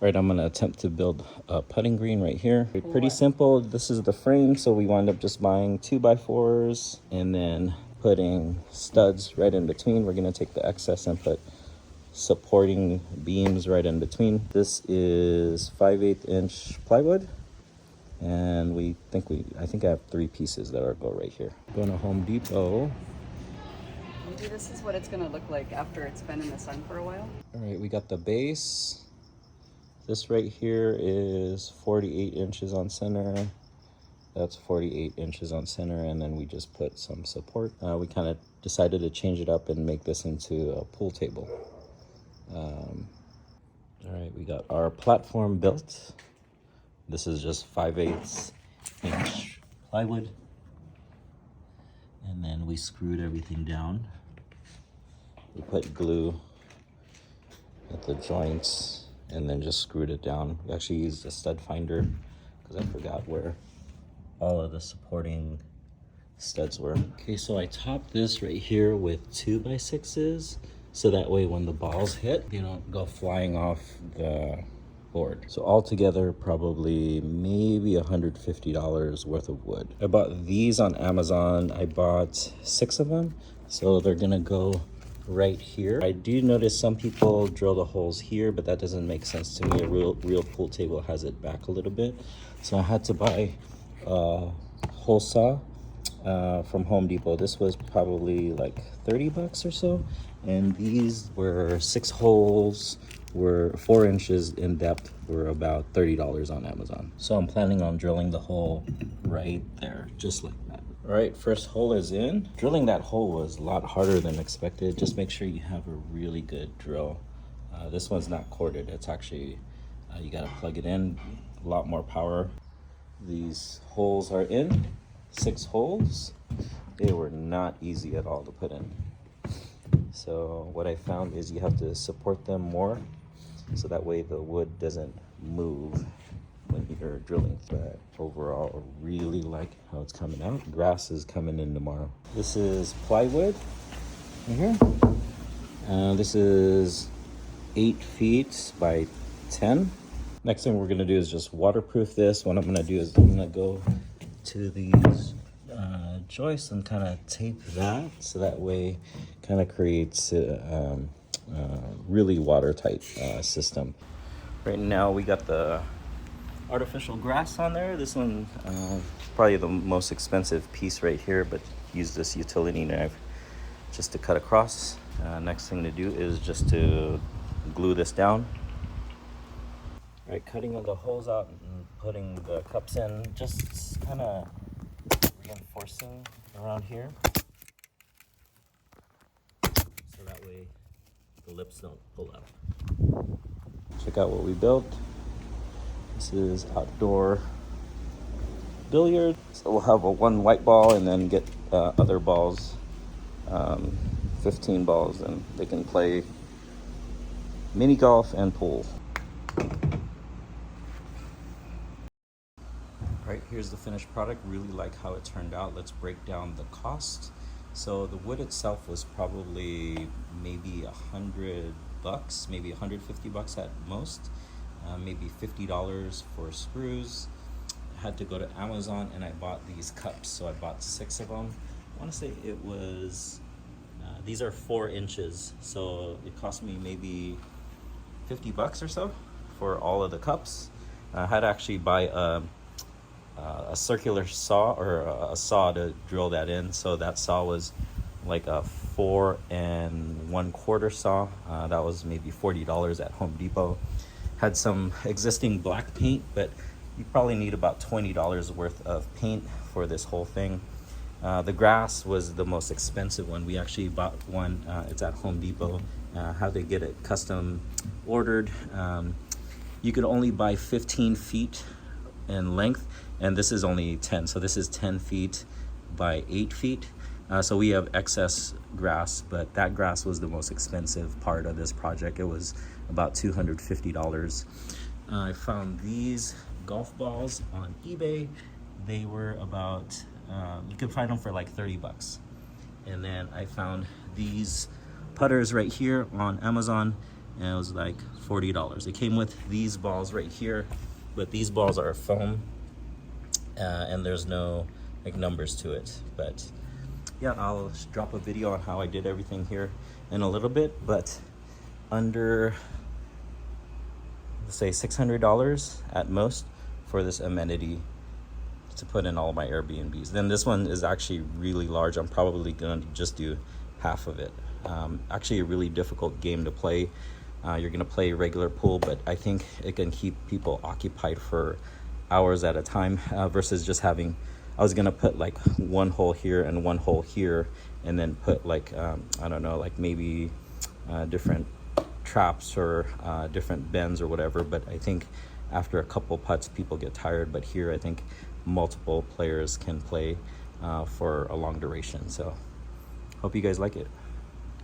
Right, I'm gonna attempt to build a putting green right here. Pretty simple. This is the frame, so we wound up just buying 2x4s and then putting studs right in between. We're gonna take the excess and put supporting beams right in between. This is 5/8 inch plywood, and I think I have 3 pieces that are go right here. Going to Home Depot. Maybe this is what it's gonna look like after it's been in the sun for a while. All right, we got the base. This right here is 48 inches on center. That's 48 inches on center, and then we just put some support. We kind of decided to change it up and make this into a pool table. All right, we got our platform built. This is just 5/8 inch plywood. And then we screwed everything down. We put glue at the joints and then just screwed it down. We actually used a stud finder because I forgot where all of the supporting studs were. Okay, so I topped this right here with 2x6s, so that way when the balls hit, they don't go flying off the board. So altogether, probably maybe $150 worth of wood. I bought these on Amazon. I bought 6 of them, so they're gonna go right here. I do notice some people drill the holes here, but that doesn't make sense to me. A real pool table has it back a little bit. So I had to buy a hole saw from Home Depot. This was probably like 30 bucks or so. And these were 6 holes, were 4 inches in depth, were about $30 on Amazon. So I'm planning on drilling the hole right there, just like that. All right, first hole is in. Drilling that hole was a lot harder than expected. Just make sure you have a really good drill. This one's not corded. It's actually, you gotta plug it in, a lot more power. These holes are in, 6 holes. They were not easy at all to put in. So what I found is you have to support them more, so that way the wood doesn't move when you're drilling. But overall, I really like how it's coming out. Grass is coming in tomorrow. This is plywood right here. This is 8 feet by 10. Next thing we're gonna do is just waterproof this. What I'm gonna do is I'm gonna go to these joists and kind of tape that, so that way kind of creates a really watertight system. Right now we got the artificial grass on there. This one probably the most expensive piece right here, but use this utility knife just to cut across. Next thing to do is just to glue this down. All right, cutting all the holes out and putting the cups in, just kind of reinforcing around here, so that way the lips don't pull up. Check out what we built. This is outdoor billiard. So we'll have a 1 white ball and then get other balls, 15 balls, and they can play mini golf and pool. Right, here's the finished product. Really like how it turned out. Let's break down the cost. So the wood itself was probably maybe $100, maybe $150 at most. Maybe $50 for screws. I had to go to Amazon and I bought these cups. So I bought 6 of them. I want to say it was, these are 4 inches. So it cost me maybe $50 or so for all of the cups. I had to actually buy a circular saw, or a saw to drill that in. So that saw was like a 4 1/4 saw. That was maybe $40 at Home Depot. Had some existing black paint, but you probably need about $20 worth of paint for this whole thing. The grass was the most expensive one. We actually bought one, it's at Home Depot. How they get it custom ordered. You could only buy 15 feet in length, and this is only 10. So this is 10 feet by 8 feet. So we have excess grass, but that grass was the most expensive part of this project. It was about $250. I found these golf balls on eBay. They were about, you could find them for like 30 bucks. And then I found these putters right here on Amazon, and it was like $40. It came with these balls right here, but these balls are foam, and there's no like numbers to it. But yeah, I'll drop a video on how I did everything here in a little bit, but under, let's say $600 at most for this amenity to put in all my Airbnbs. Then this one is actually really large. I'm probably gonna just do half of it. Actually a really difficult game to play. You're gonna play regular pool, but I think it can keep people occupied for hours at a time, versus just having, I was gonna put like one hole here and one hole here, and then put like, I don't know, like maybe different traps or different bends or whatever. But I think after a couple putts, people get tired. But here, I think multiple players can play for a long duration. So hope you guys like it.